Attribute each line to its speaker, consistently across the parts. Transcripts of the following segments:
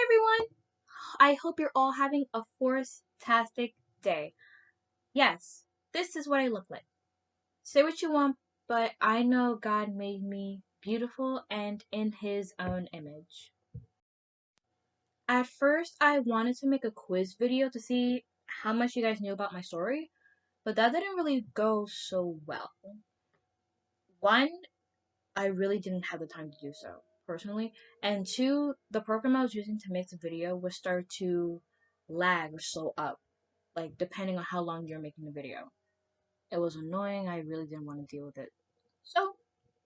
Speaker 1: Hi everyone! I hope you're all having a force-tastic day. Yes, this is what I look like. Say what you want, but I know God made me beautiful and in His own image. At first, I wanted to make a quiz video to see how much you guys knew about my story, but that didn't really go so well. One, I really didn't have the time to do so, personally. And two, the program I was using to make the video would start to lag or slow up, like depending on how long you're making the video. It was annoying, I really didn't want to deal with it. So,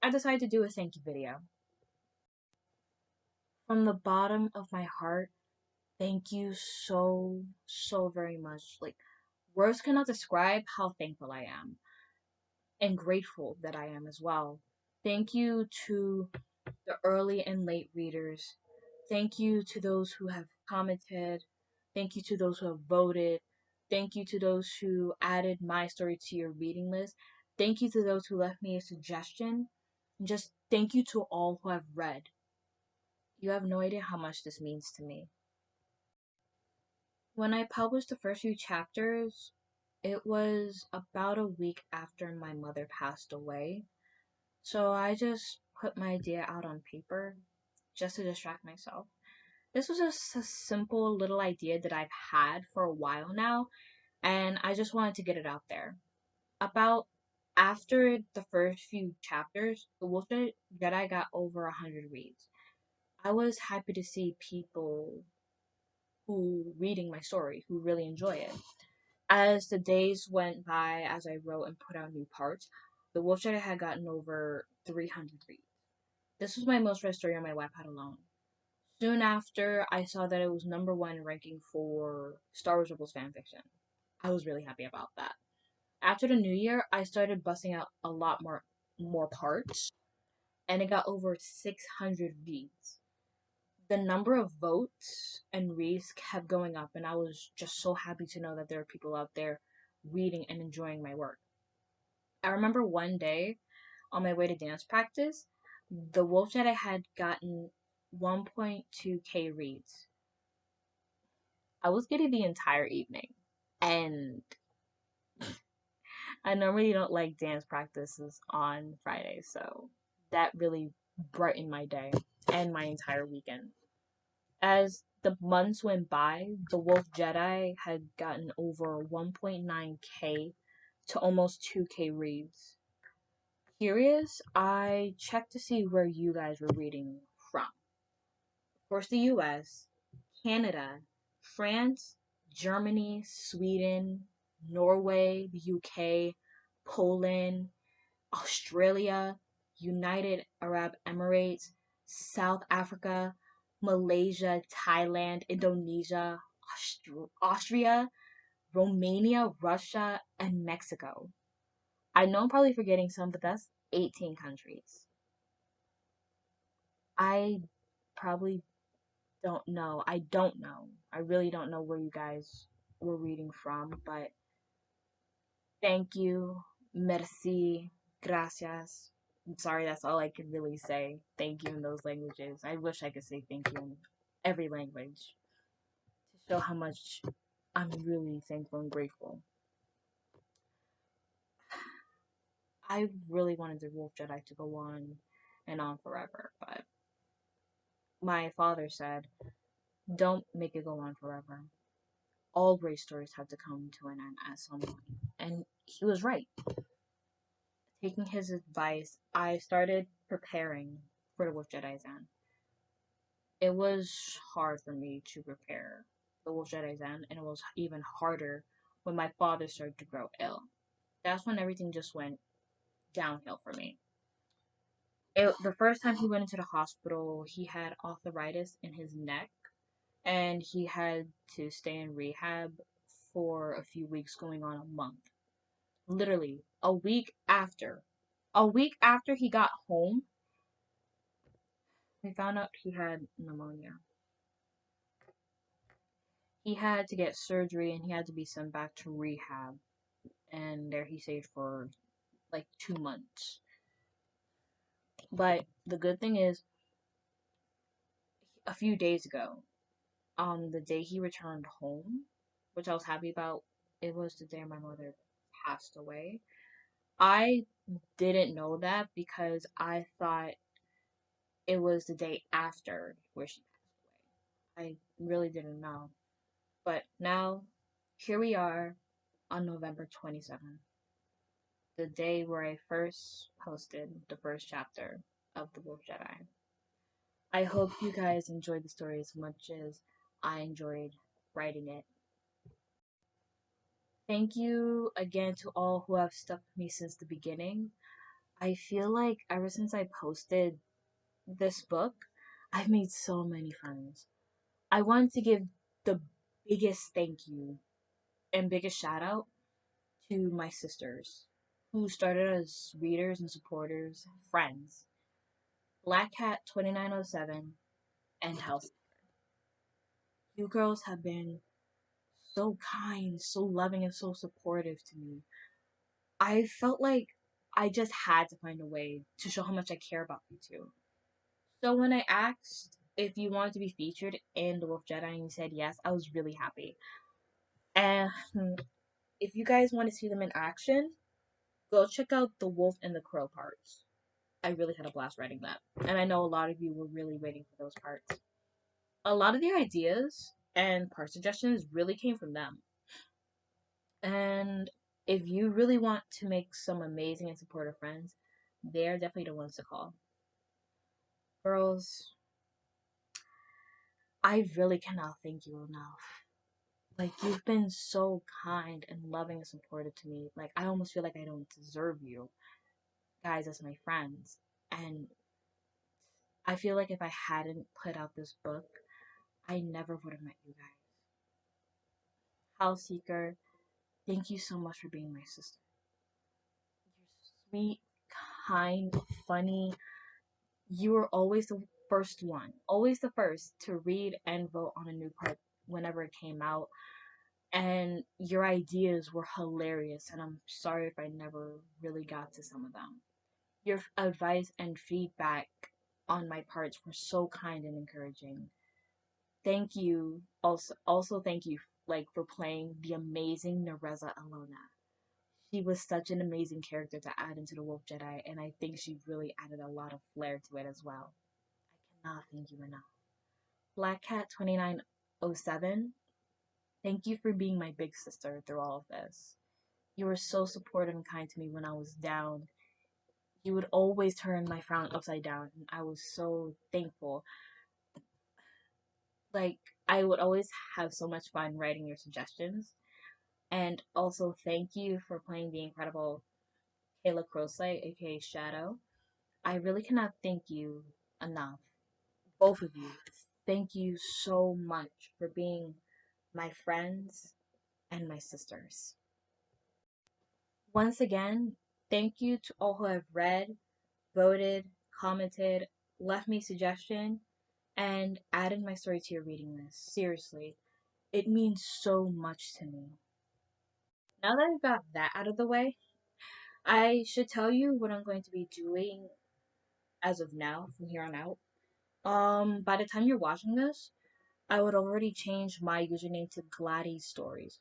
Speaker 1: I decided to do a thank you video. From the bottom of my heart, thank you so very much. Like, words cannot describe how thankful I am and grateful that I am as well. Thank you to the early and late readers. Thank you to those who have commented. Thank you to those who have voted. Thank you to those who added my story to your reading list. Thank you to those who left me a suggestion. And just thank you to all who have read. You have no idea how much this means to me. When I published the first few chapters, it was about a week after my mother passed away. So I just put my idea out on paper just to distract myself. This was just a simple little idea that I've had for a while now, and I just wanted to get it out there. About after the first few chapters, the Wolf Jedi got over 100 reads. I was happy to see people who reading my story who really enjoy it. As the days went by, as I wrote and put out new parts, the Wolf Jedi had gotten over 300 reads. This was my most read story on my Wattpad alone. Soon after, I saw that it was number one ranking for Star Wars Rebels fanfiction. I was really happy about that. After the new year, I started busting out a lot more parts, and it got over 600 reads. The number of votes and reads kept going up, and I was just so happy to know that there are people out there reading and enjoying my work. I remember one day on my way to dance practice, the Wolf Jedi had gotten 1.2k reads. I was getting the entire evening, and I normally don't like dance practices on Fridays, so that really brightened my day and my entire weekend. As the months went by, the Wolf Jedi had gotten over 1.9k to almost 2k reads. Curious, I checked to see where you guys were reading from. Of course, the US, Canada, France, Germany, Sweden, Norway, the UK, Poland, Australia, United Arab Emirates, South Africa, Malaysia, Thailand, Indonesia, Austria, Romania, Russia, and Mexico. I know I'm probably forgetting some, but that's 18 countries. I probably don't know. I don't know. I really don't know where you guys were reading from, but thank you, merci, gracias. I'm sorry, that's all I can really say. Thank you in those languages. I wish I could say thank you in every language to show how much I'm really thankful and grateful. I really wanted the Wolf Jedi to go on and on forever, but my father said, don't make it go on forever. All great stories have to come to an end at some point. And he was right. Taking his advice, I started preparing for the Wolf Jedi Zan. It was hard for me to prepare the Wolf Jedi Zan, and it was even harder when my father started to grow ill. That's when everything just went downhill for me. The first time he went into the hospital, he had arthritis in his neck, and he had to stay in rehab for a few weeks, going on a month. Literally, a week after he got home, we found out he had pneumonia. He had to get surgery and he had to be sent back to rehab. And there he stayed for like 2 months. But the good thing is, a few days ago, the day he returned home, which I was happy about. It was the day my mother passed away. I didn't know that because I thought it was the day after where she passed away. I really didn't know. But now, here we are on November 27th, the day where I first posted the first chapter of The Wolf Jedi. I hope you guys enjoyed the story as much as I enjoyed writing it. Thank you again to all who have stuck with me since the beginning. I feel like ever since I posted this book, I've made so many friends. I want to give the biggest thank you and biggest shout out to my sisters who started as readers and supporters, friends. Black Cat 2907 and House. You girls have been so kind, so loving, and so supportive to me. I felt like I just had to find a way to show how much I care about you two. So when I asked if you wanted to be featured in The Wolf Jedi and you said yes, I was really happy. And if you guys want to see them in action, go check out the wolf and the crow parts. I really had a blast writing that. And I know a lot of you were really waiting for those parts. A lot of the ideas and part suggestions really came from them. And if you really want to make some amazing and supportive friends, they're definitely the ones to call. Girls, I really cannot thank you enough. Like, you've been so kind and loving and supportive to me. Like, I almost feel like I don't deserve you guys as my friends. And I feel like if I hadn't put out this book, I never would have met you guys. House Seeker, thank you so much for being my sister. You're sweet, kind, funny. You were always the first one, always the first to read and vote on a new part whenever it came out. And your ideas were hilarious, and I'm sorry if I never really got to some of them. Your advice and feedback on my parts were so kind and encouraging. Thank you. Also thank you for playing the amazing Nereza Alona. She was such an amazing character to add into the Wolf Jedi, and I think she really added a lot of flair to it as well. I cannot thank you enough. Black Cat 2907, thank you for being my big sister through all of this. You were so supportive and kind to me when I was down. You would always turn my frown upside down, and I was so thankful. Like, I would always have so much fun writing your suggestions. And also, thank you for playing the incredible Kayla Crowsley, aka Shadow. I really cannot thank you enough. Both of you. Thank you so much for being my friends and my sisters. Once again, thank you to all who have read, voted, commented, left me suggestion, and added my story to your reading list. Seriously, it means so much to me. Now that I've got that out of the way, I should tell you what I'm going to be doing as of now from here on out. By the time you're watching this, I would already change my username to Gladys Stories.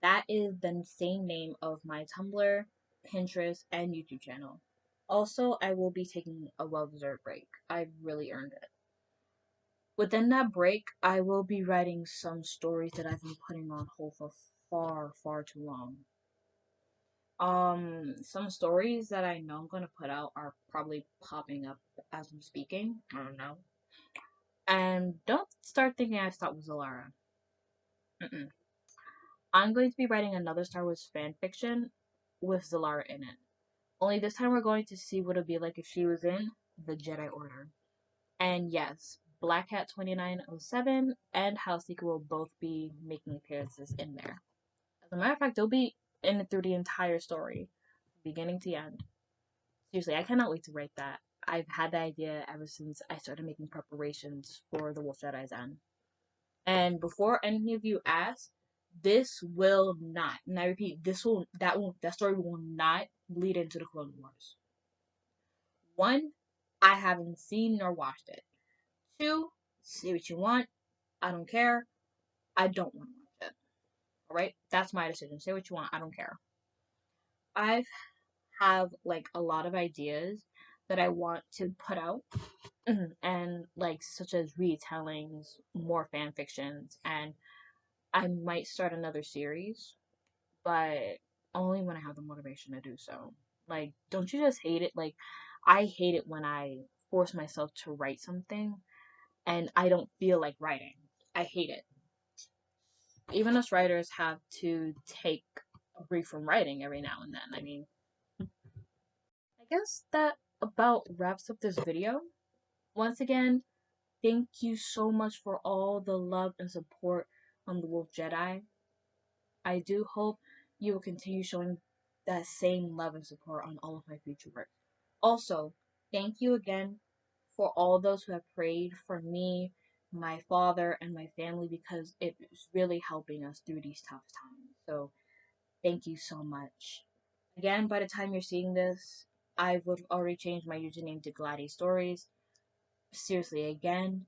Speaker 1: That is the same name of my Tumblr, Pinterest, and YouTube channel. Also, I will be taking a well deserved break. I've really earned it. Within that break, I will be writing some stories that I've been putting on hold for far, far too long. Some stories that I know I'm gonna put out are probably popping up as I'm speaking. I don't know. And don't start thinking I've stopped with Zalara. Mm-mm. I'm going to be writing another Star Wars fan fiction with Zalara in it. Only this time we're going to see what it'd be like if she was in the Jedi Order. And yes, Black Cat 2907 and Houseseeker will both be making appearances in there. As a matter of fact, they'll be in it through the entire story, beginning to end. Seriously, I cannot wait to write that. I've had the idea ever since I started making preparations for the Wolf Jedi's End. And before any of you ask, this will not, and I repeat, that story will not lead into the Clone Wars. One, I haven't seen nor watched it. Two, say what you want, I don't care. I don't want to watch it. All right? That's my decision. Say what you want. I don't care. I have like a lot of ideas that I want to put out and like such as retellings, more fan fictions, and I might start another series, but only when I have the motivation to do so. Like, don't you just hate it? Like, I hate it when I force myself to write something and I don't feel like writing. I hate it. Even us writers have to take a break from writing every now and then. I mean, I guess that about wraps up this video. Once again, thank you so much for all the love and support on the Wolf Jedi. I do hope you will continue showing that same love and support on all of my future work. Also, thank you again for all those who have prayed for me, my father, and my family because it is really helping us through these tough times. So, thank you so much. Again, by the time you're seeing this, I would already change my username to Gladys Stories. Seriously, again,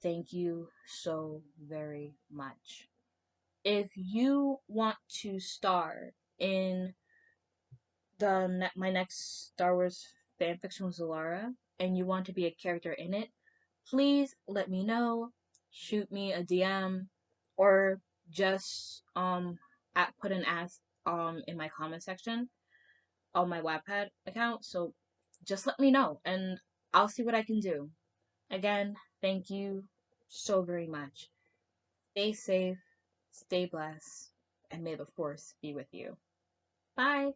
Speaker 1: thank you so very much. If you want to star in my next Star Wars fanfiction with Zalara and you want to be a character in it, please let me know. Shoot me a DM or just put an ask in my comment section on my Wattpad account. So just let me know and I'll see what I can do. Again, thank you so very much. Stay safe, stay blessed, and may the force be with you. Bye.